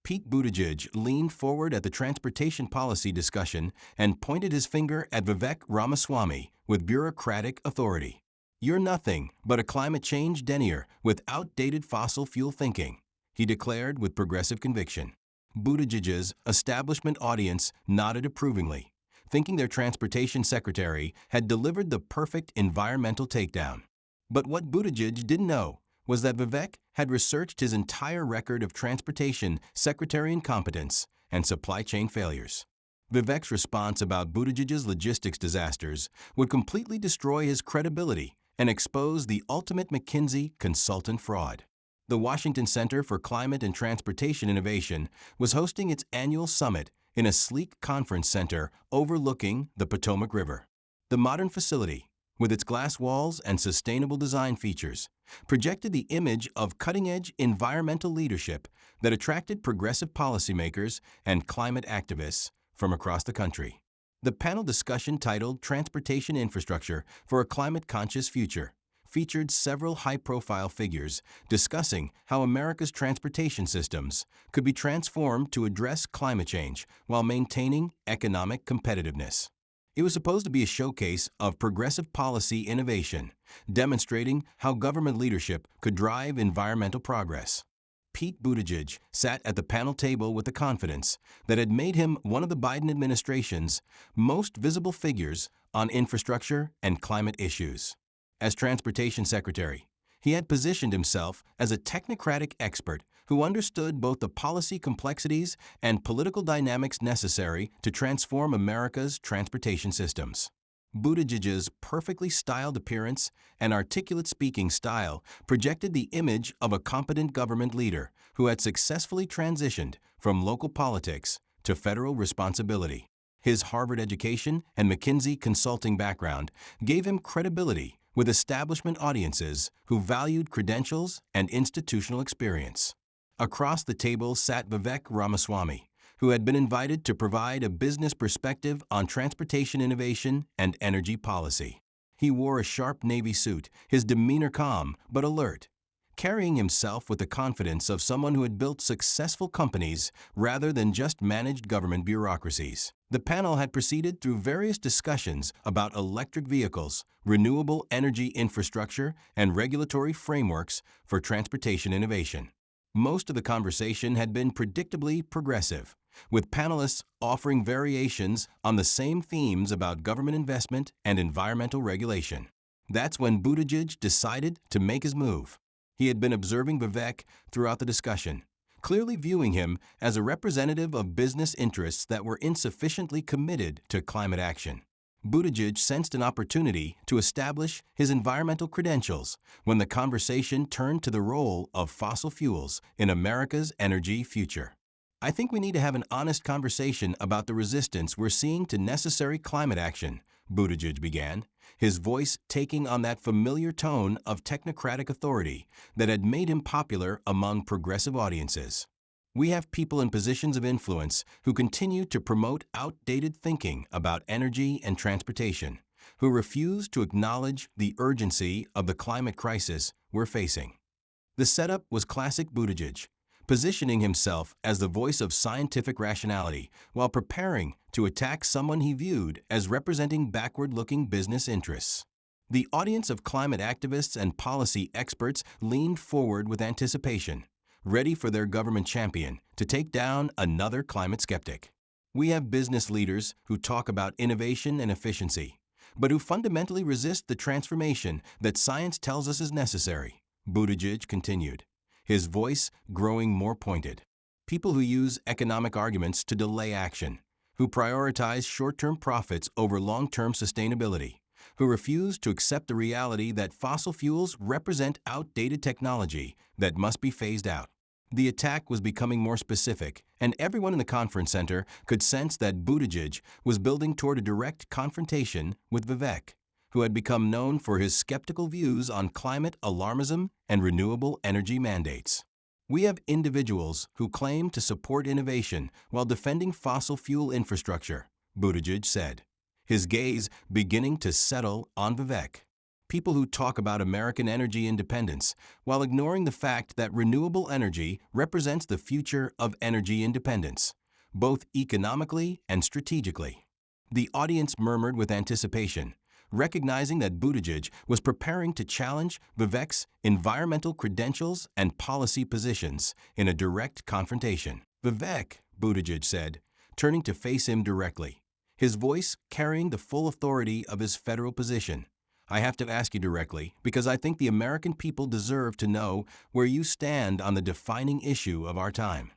Pete Buttigieg leaned forward at the transportation policy discussion and pointed his finger at Vivek Ramaswamy with bureaucratic authority. "You're nothing but a climate change denier with outdated fossil fuel thinking," he declared with progressive conviction. Buttigieg's establishment audience nodded approvingly, thinking their transportation secretary had delivered the perfect environmental takedown. But what Buttigieg didn't know was that Vivek had researched his entire record of transportation secretary incompetence and supply chain failures. Vivek's response about Buttigieg's logistics disasters would completely destroy his credibility and expose the ultimate McKinsey consultant fraud. The Washington Center for Climate and Transportation Innovation was hosting its annual summit in a sleek conference center overlooking the Potomac River. The modern facility, with its glass walls and sustainable design features, projected the image of cutting-edge environmental leadership that attracted progressive policymakers and climate activists from across the country. The panel discussion, titled "Transportation Infrastructure for a Climate-Conscious Future," featured several high-profile figures discussing how America's transportation systems could be transformed to address climate change while maintaining economic competitiveness. It was supposed to be a showcase of progressive policy innovation, demonstrating how government leadership could drive environmental progress. Pete Buttigieg sat at the panel table with the confidence that had made him one of the Biden administration's most visible figures on infrastructure and climate issues. As Transportation Secretary, he had positioned himself as a technocratic expert who understood both the policy complexities and political dynamics necessary to transform America's transportation systems. Buttigieg's perfectly styled appearance and articulate speaking style projected the image of a competent government leader who had successfully transitioned from local politics to federal responsibility. His Harvard education and McKinsey consulting background gave him credibility with establishment audiences who valued credentials and institutional experience. Across the table sat Vivek Ramaswamy, who had been invited to provide a business perspective on transportation innovation and energy policy. He wore a sharp navy suit, his demeanor calm but alert, carrying himself with the confidence of someone who had built successful companies rather than just managed government bureaucracies. The panel had proceeded through various discussions about electric vehicles, renewable energy infrastructure, and regulatory frameworks for transportation innovation. Most of the conversation had been predictably progressive, with panelists offering variations on the same themes about government investment and environmental regulation. That's when Buttigieg decided to make his move. He had been observing Vivek throughout the discussion, clearly viewing him as a representative of business interests that were insufficiently committed to climate action. Buttigieg sensed an opportunity to establish his environmental credentials when the conversation turned to the role of fossil fuels in America's energy future. "I think we need to have an honest conversation about the resistance we're seeing to necessary climate action," Buttigieg began, his voice taking on that familiar tone of technocratic authority that had made him popular among progressive audiences. "We have people in positions of influence who continue to promote outdated thinking about energy and transportation, who refuse to acknowledge the urgency of the climate crisis we're facing." The setup was classic Buttigieg, positioning himself as the voice of scientific rationality while preparing to attack someone he viewed as representing backward-looking business interests. The audience of climate activists and policy experts leaned forward with anticipation, ready for their government champion to take down another climate skeptic. "We have business leaders who talk about innovation and efficiency, but who fundamentally resist the transformation that science tells us is necessary," Buttigieg continued, his voice growing more pointed. "People who use economic arguments to delay action, who prioritize short-term profits over long-term sustainability, who refuse to accept the reality that fossil fuels represent outdated technology that must be phased out." The attack was becoming more specific, and everyone in the conference center could sense that Buttigieg was building toward a direct confrontation with Vivek, who had become known for his skeptical views on climate alarmism and renewable energy mandates. "We have individuals who claim to support innovation while defending fossil fuel infrastructure," Buttigieg said, his gaze beginning to settle on Vivek. People who talk about American energy independence while ignoring the fact that renewable energy represents the future of energy independence, both economically and strategically. The audience murmured with anticipation, recognizing that Buttigieg was preparing to challenge Vivek's environmental credentials and policy positions in a direct confrontation. "Vivek," Buttigieg said, turning to face him directly, his voice carrying the full authority of his federal position, "I have to ask you directly because I think the American people deserve to know where you stand on the defining issue of our time."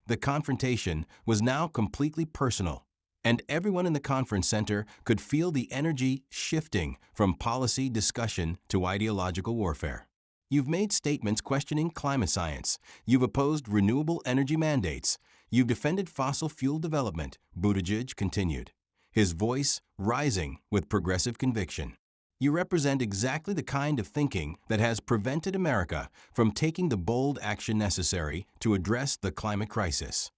The confrontation was now completely personal, and everyone in the conference center could feel the energy shifting from policy discussion to ideological warfare. "You've made statements questioning climate science. You've opposed renewable energy mandates. You've defended fossil fuel development," Buttigieg continued, his voice rising with progressive conviction. "You represent exactly the kind of thinking that has prevented America from taking the bold action necessary to address the climate crisis."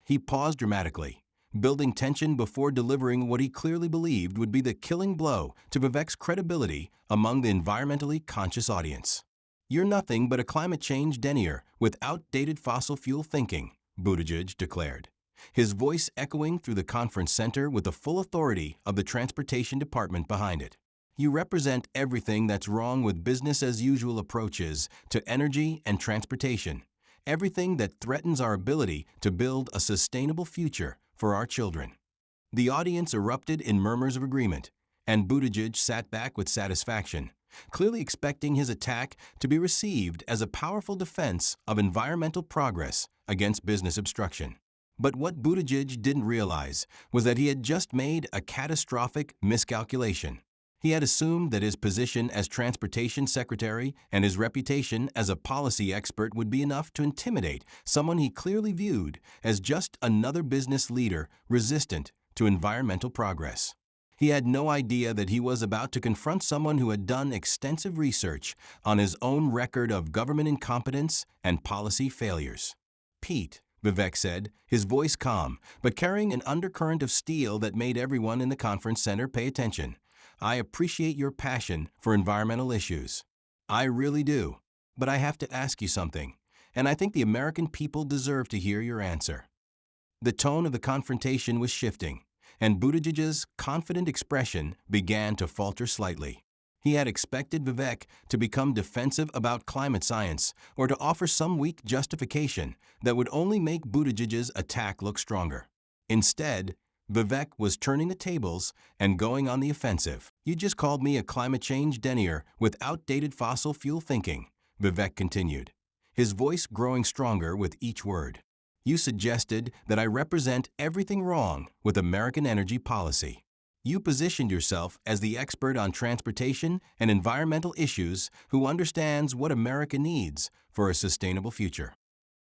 He paused dramatically, building tension before delivering what he clearly believed would be the killing blow to Vivek's credibility among the environmentally conscious audience. "You're nothing but a climate change denier with outdated fossil fuel thinking," Buttigieg declared, his voice echoing through the conference center with the full authority of the Transportation Department behind it. "You represent everything that's wrong with business-as-usual approaches to energy and transportation, everything that threatens our ability to build a sustainable future for our children." The audience erupted in murmurs of agreement, and Buttigieg sat back with satisfaction, clearly expecting his attack to be received as a powerful defense of environmental progress against business obstruction. But what Buttigieg didn't realize was that he had just made a catastrophic miscalculation. He had assumed that his position as Transportation Secretary and his reputation as a policy expert would be enough to intimidate someone he clearly viewed as just another business leader resistant to environmental progress. He had no idea that he was about to confront someone who had done extensive research on his own record of government incompetence and policy failures. "Pete," Vivek said, his voice calm, but carrying an undercurrent of steel that made everyone in the conference center pay attention, "I appreciate your passion for environmental issues. I really do. But I have to ask you something, and I think the American people deserve to hear your answer." The tone of the confrontation was shifting, and Buttigieg's confident expression began to falter slightly. He had expected Vivek to become defensive about climate science or to offer some weak justification that would only make Buttigieg's attack look stronger. Instead, Vivek was turning the tables and going on the offensive. "You just called me a climate change denier with outdated fossil fuel thinking," Vivek continued, his voice growing stronger with each word. "You suggested that I represent everything wrong with American energy policy. You positioned yourself as the expert on transportation and environmental issues who understands what America needs for a sustainable future."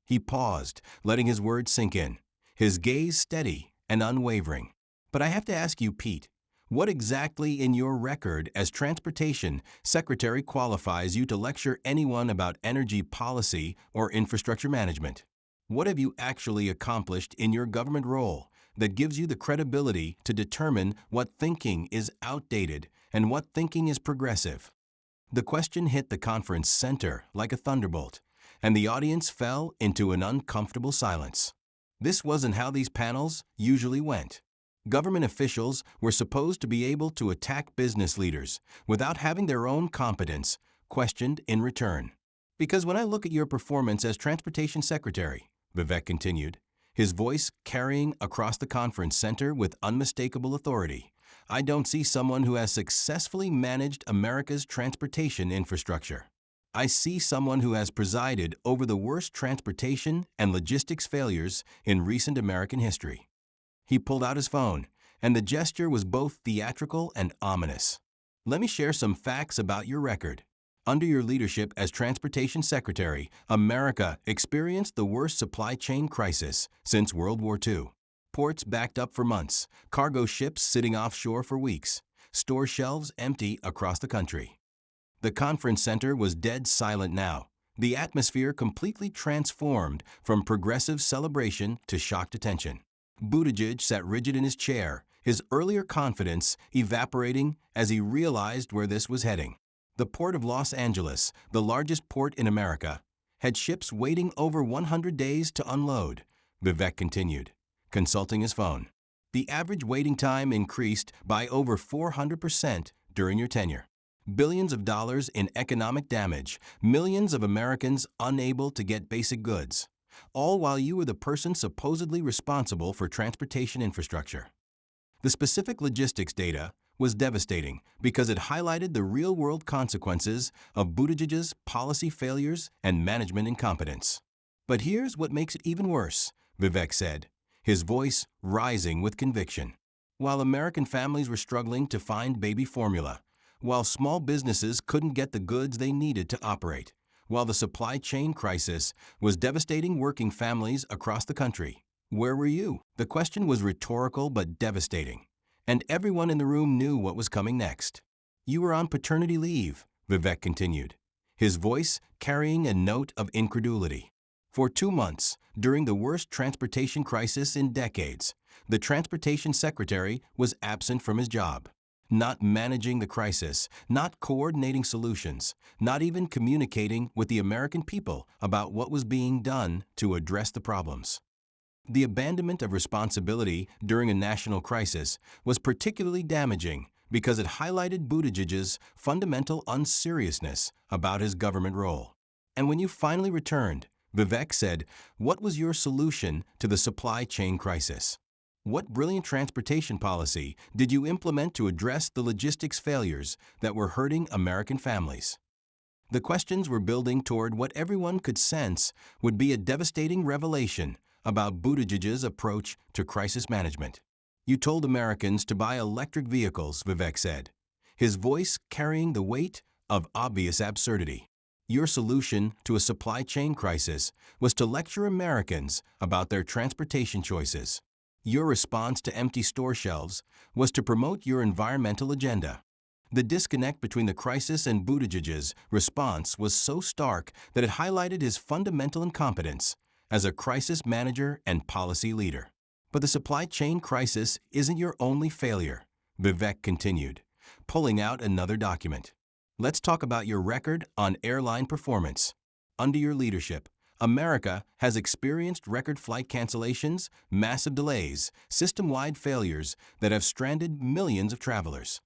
He paused, letting his words sink in, his gaze steady and unwavering. "But I have to ask you, Pete, what exactly in your record as Transportation Secretary qualifies you to lecture anyone about energy policy or infrastructure management? What have you actually accomplished in your government role that gives you the credibility to determine what thinking is outdated and what thinking is progressive?" The question hit the conference center like a thunderbolt, and the audience fell into an uncomfortable silence. This wasn't how these panels usually went. Government officials were supposed to be able to attack business leaders without having their own competence questioned in return. "Because when I look at your performance as Transportation Secretary," Vivek continued, his voice carrying across the conference center with unmistakable authority, "I don't see someone who has successfully managed America's transportation infrastructure. I see someone who has presided over the worst transportation and logistics failures in recent American history." He pulled out his phone, and the gesture was both theatrical and ominous. "Let me share some facts about your record. Under your leadership as Transportation Secretary, America experienced the worst supply chain crisis since World War II. Ports backed up for months, cargo ships sitting offshore for weeks, store shelves empty across the country." The conference center was dead silent now, the atmosphere completely transformed from progressive celebration to shocked attention. Buttigieg sat rigid in his chair, his earlier confidence evaporating as he realized where this was heading. The Port of Los Angeles, the largest port in America, had ships waiting over 100 days to unload, Vivek continued, consulting his phone. The average waiting time increased by over 400% during your tenure. Billions of dollars in economic damage, millions of Americans unable to get basic goods, all while you were the person supposedly responsible for transportation infrastructure. The specific logistics data was devastating because it highlighted the real-world consequences of Buttigieg's policy failures and management incompetence. But here's what makes it even worse, Vivek said, his voice rising with conviction. While American families were struggling to find baby formula, while small businesses couldn't get the goods they needed to operate, while the supply chain crisis was devastating working families across the country, where were you? The question was rhetorical but devastating, and everyone in the room knew what was coming next. You were on paternity leave, Vivek continued, his voice carrying a note of incredulity. For 2 months, during the worst transportation crisis in decades, the transportation secretary was absent from his job. Not managing the crisis, not coordinating solutions, not even communicating with the American people about what was being done to address the problems. The abandonment of responsibility during a national crisis was particularly damaging because it highlighted Buttigieg's fundamental unseriousness about his government role. And when you finally returned, Vivek said, "What was your solution to the supply chain crisis? What brilliant transportation policy did you implement to address the logistics failures that were hurting American families?" The questions were building toward what everyone could sense would be a devastating revelation about Buttigieg's approach to crisis management. You told Americans to buy electric vehicles, Vivek said, his voice carrying the weight of obvious absurdity. Your solution to a supply chain crisis was to lecture Americans about their transportation choices. Your response to empty store shelves was to promote your environmental agenda. The disconnect between the crisis and Buttigieg's response was so stark that it highlighted his fundamental incompetence as a crisis manager and policy leader. But the supply chain crisis isn't your only failure, Vivek continued, pulling out another document. Let's talk about your record on airline performance. Under your leadership, America has experienced record flight cancellations, massive delays, system-wide failures that have stranded millions of travelers.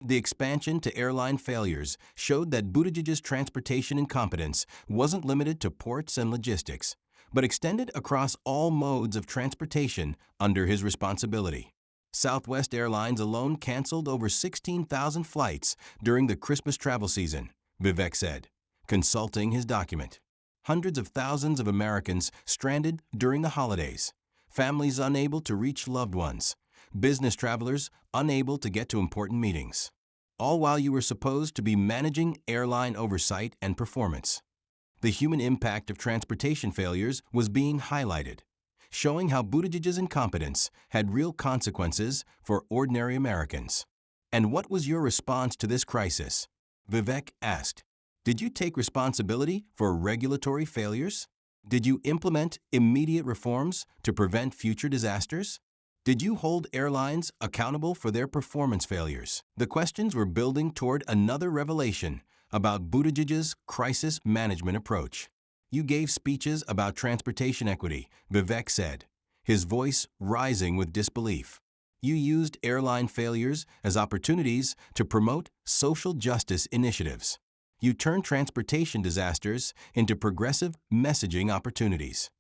The expansion to airline failures showed that Buttigieg's transportation incompetence wasn't limited to ports and logistics, but extended across all modes of transportation under his responsibility. Southwest Airlines alone canceled over 16,000 flights during the Christmas travel season, Vivek said, consulting his document. Hundreds of thousands of Americans stranded during the holidays, families unable to reach loved ones, business travelers unable to get to important meetings, all while you were supposed to be managing airline oversight and performance. The human impact of transportation failures was being highlighted, showing how Buttigieg's incompetence had real consequences for ordinary Americans. And what was your response to this crisis? Vivek asked. Did you take responsibility for regulatory failures? Did you implement immediate reforms to prevent future disasters? Did you hold airlines accountable for their performance failures? The questions were building toward another revelation about Buttigieg's crisis management approach. You gave speeches about transportation equity, Vivek said, his voice rising with disbelief. You used airline failures as opportunities to promote social justice initiatives. You turned transportation disasters into progressive messaging opportunities.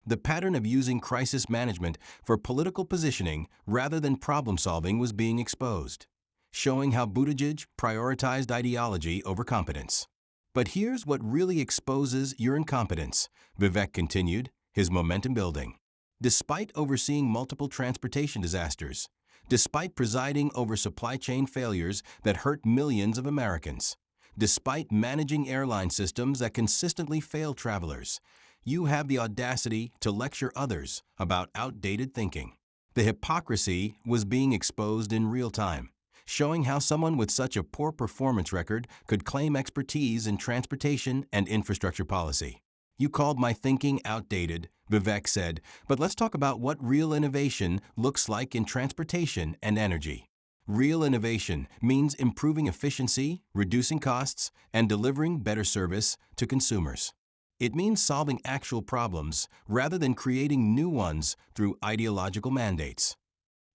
The pattern of using crisis management for political positioning rather than problem solving was being exposed, showing how Buttigieg prioritized ideology over competence. But here's what really exposes your incompetence, Vivek continued, his momentum building. Despite overseeing multiple transportation disasters, despite presiding over supply chain failures that hurt millions of Americans, despite managing airline systems that consistently fail travelers, you have the audacity to lecture others about outdated thinking. The hypocrisy was being exposed in real time, showing how someone with such a poor performance record could claim expertise in transportation and infrastructure policy. You called my thinking outdated, Vivek said, but let's talk about what real innovation looks like in transportation and energy. Real innovation means improving efficiency, reducing costs, and delivering better service to consumers. It means solving actual problems rather than creating new ones through ideological mandates.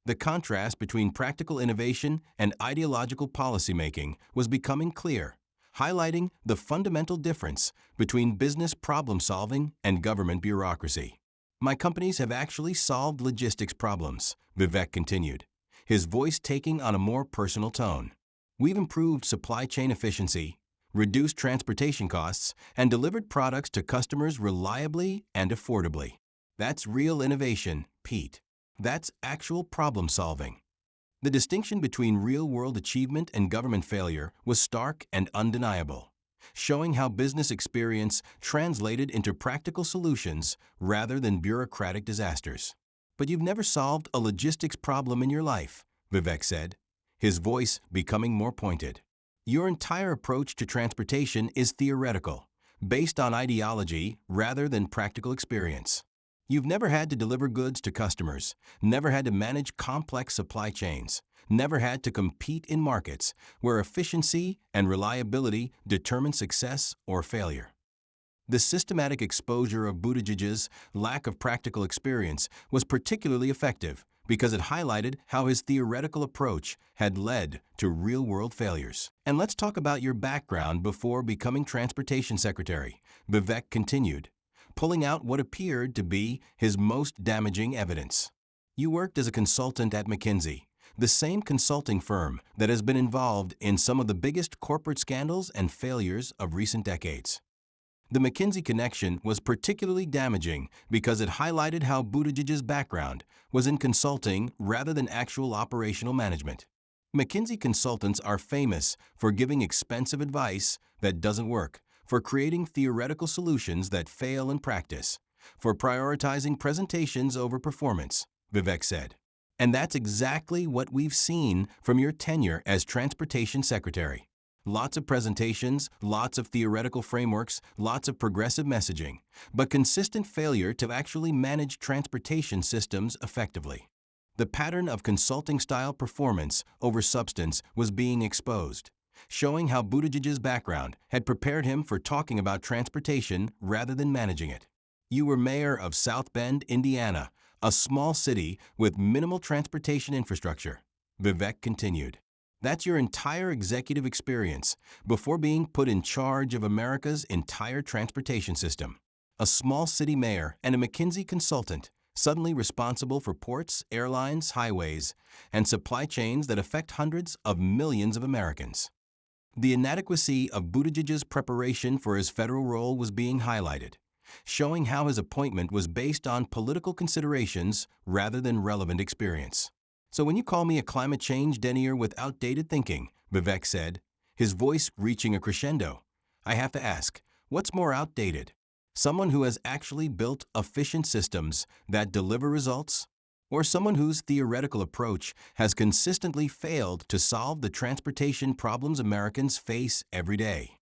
The contrast between practical innovation and ideological policymaking was becoming clear, highlighting the fundamental difference between business problem-solving and government bureaucracy. My companies have actually solved logistics problems, Vivek continued, his voice taking on a more personal tone. We've improved supply chain efficiency, reduced transportation costs, and delivered products to customers reliably and affordably. That's real innovation, Pete. That's actual problem solving. The distinction between real-world achievement and government failure was stark and undeniable, showing how business experience translated into practical solutions rather than bureaucratic disasters. But you've never solved a logistics problem in your life, Vivek said, his voice becoming more pointed. Your entire approach to transportation is theoretical, based on ideology rather than practical experience. You've never had to deliver goods to customers, never had to manage complex supply chains, never had to compete in markets where efficiency and reliability determine success or failure. The systematic exposure of Buttigieg's lack of practical experience was particularly effective because it highlighted how his theoretical approach had led to real-world failures. And let's talk about your background before becoming Transportation Secretary, Vivek continued, pulling out what appeared to be his most damaging evidence. You worked as a consultant at McKinsey, the same consulting firm that has been involved in some of the biggest corporate scandals and failures of recent decades. The McKinsey connection was particularly damaging because it highlighted how Buttigieg's background was in consulting rather than actual operational management. McKinsey consultants are famous for giving expensive advice that doesn't work, for creating theoretical solutions that fail in practice, for prioritizing presentations over performance, Vivek said. And that's exactly what we've seen from your tenure as Transportation Secretary. Lots of presentations, lots of theoretical frameworks, lots of progressive messaging, but consistent failure to actually manage transportation systems effectively. The pattern of consulting-style performance over substance was being exposed, showing how Buttigieg's background had prepared him for talking about transportation rather than managing it. You were mayor of South Bend, Indiana, a small city with minimal transportation infrastructure, Vivek continued. That's your entire executive experience before being put in charge of America's entire transportation system. A small city mayor and a McKinsey consultant, suddenly responsible for ports, airlines, highways, and supply chains that affect hundreds of millions of Americans. The inadequacy of Buttigieg's preparation for his federal role was being highlighted, showing how his appointment was based on political considerations rather than relevant experience. So when you call me a climate change denier with outdated thinking, Vivek said, his voice reaching a crescendo, I have to ask, what's more outdated? Someone who has actually built efficient systems that deliver results? Or someone whose theoretical approach has consistently failed to solve the transportation problems Americans face every day?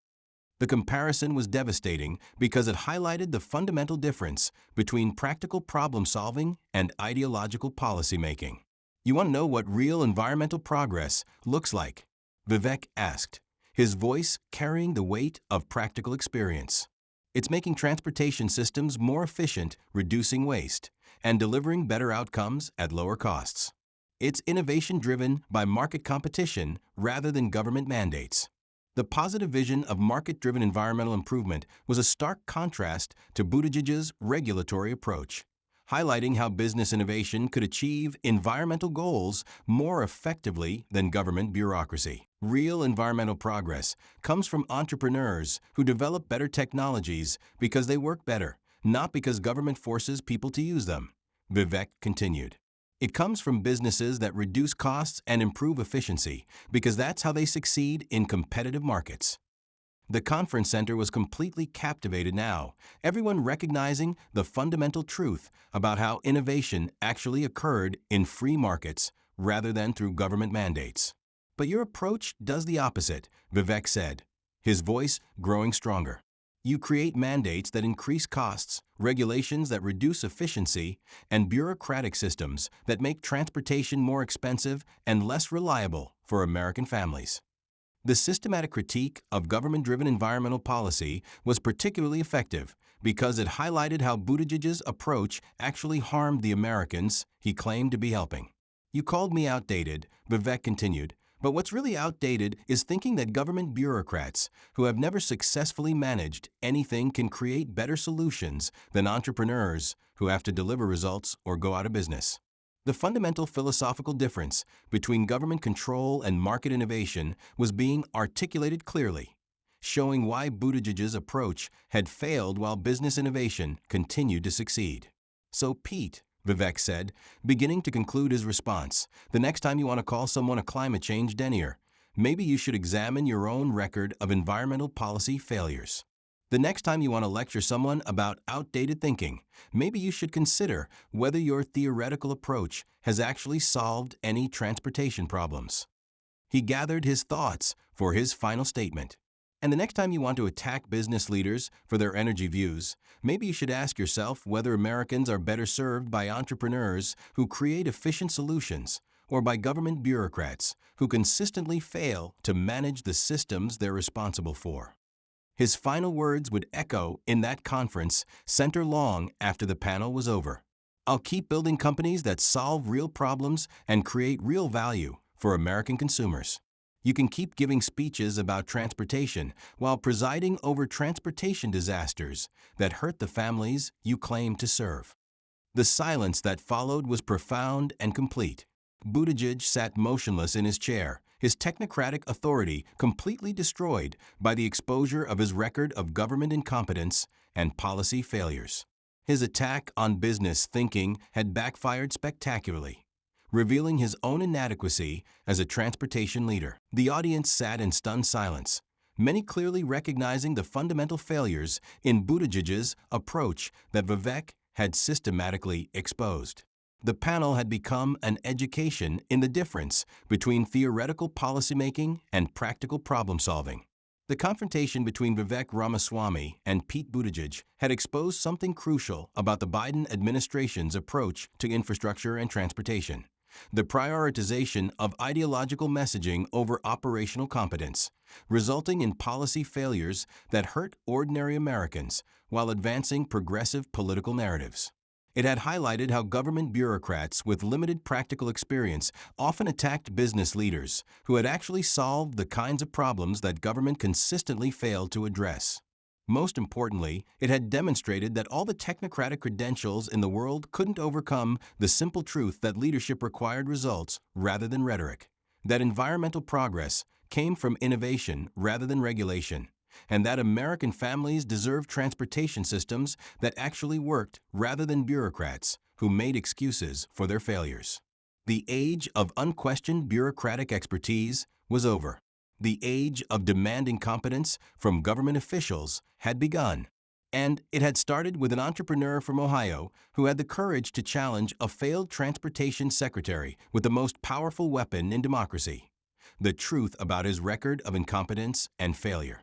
The comparison was devastating because it highlighted the fundamental difference between practical problem-solving and ideological policymaking. You want to know what real environmental progress looks like? Vivek asked, his voice carrying the weight of practical experience. It's making transportation systems more efficient, reducing waste, and delivering better outcomes at lower costs. It's innovation driven by market competition rather than government mandates. The positive vision of market-driven environmental improvement was a stark contrast to Buttigieg's regulatory approach, highlighting how business innovation could achieve environmental goals more effectively than government bureaucracy. Real environmental progress comes from entrepreneurs who develop better technologies because they work better, not because government forces people to use them, Vivek continued. It comes from businesses that reduce costs and improve efficiency because that's how they succeed in competitive markets. The conference center was completely captivated now, everyone recognizing the fundamental truth about how innovation actually occurred in free markets rather than through government mandates. But your approach does the opposite, Vivek said, his voice growing stronger. You create mandates that increase costs, regulations that reduce efficiency, and bureaucratic systems that make transportation more expensive and less reliable for American families. The systematic critique of government-driven environmental policy was particularly effective because it highlighted how Buttigieg's approach actually harmed the Americans he claimed to be helping. You called me outdated, Vivek continued, but what's really outdated is thinking that government bureaucrats who have never successfully managed anything can create better solutions than entrepreneurs who have to deliver results or go out of business. The fundamental philosophical difference between government control and market innovation was being articulated clearly, showing why Buttigieg's approach had failed while business innovation continued to succeed. So Pete, Vivek said, beginning to conclude his response, the next time you want to call someone a climate change denier, maybe you should examine your own record of environmental policy failures. The next time you want to lecture someone about outdated thinking, maybe you should consider whether your theoretical approach has actually solved any transportation problems. He gathered his thoughts for his final statement. And the next time you want to attack business leaders for their energy views, maybe you should ask yourself whether Americans are better served by entrepreneurs who create efficient solutions or by government bureaucrats who consistently fail to manage the systems they're responsible for. His final words would echo in that conference center long after the panel was over. I'll keep building companies that solve real problems and create real value for American consumers. You can keep giving speeches about transportation while presiding over transportation disasters that hurt the families you claim to serve. The silence that followed was profound and complete. Buttigieg sat motionless in his chair, his technocratic authority completely destroyed by the exposure of his record of government incompetence and policy failures. His attack on business thinking had backfired spectacularly, revealing his own inadequacy as a transportation leader. The audience sat in stunned silence, many clearly recognizing the fundamental failures in Buttigieg's approach that Vivek had systematically exposed. The panel had become an education in the difference between theoretical policymaking and practical problem-solving. The confrontation between Vivek Ramaswamy and Pete Buttigieg had exposed something crucial about the Biden administration's approach to infrastructure and transportation: the prioritization of ideological messaging over operational competence, resulting in policy failures that hurt ordinary Americans while advancing progressive political narratives. It had highlighted how government bureaucrats with limited practical experience often attacked business leaders who had actually solved the kinds of problems that government consistently failed to address. Most importantly, it had demonstrated that all the technocratic credentials in the world couldn't overcome the simple truth that leadership required results rather than rhetoric, that environmental progress came from innovation rather than regulation, and that American families deserve transportation systems that actually worked rather than bureaucrats who made excuses for their failures. The age of unquestioned bureaucratic expertise was over. The age of demanding competence from government officials had begun. And it had started with an entrepreneur from Ohio who had the courage to challenge a failed transportation secretary with the most powerful weapon in democracy: the truth about his record of incompetence and failure.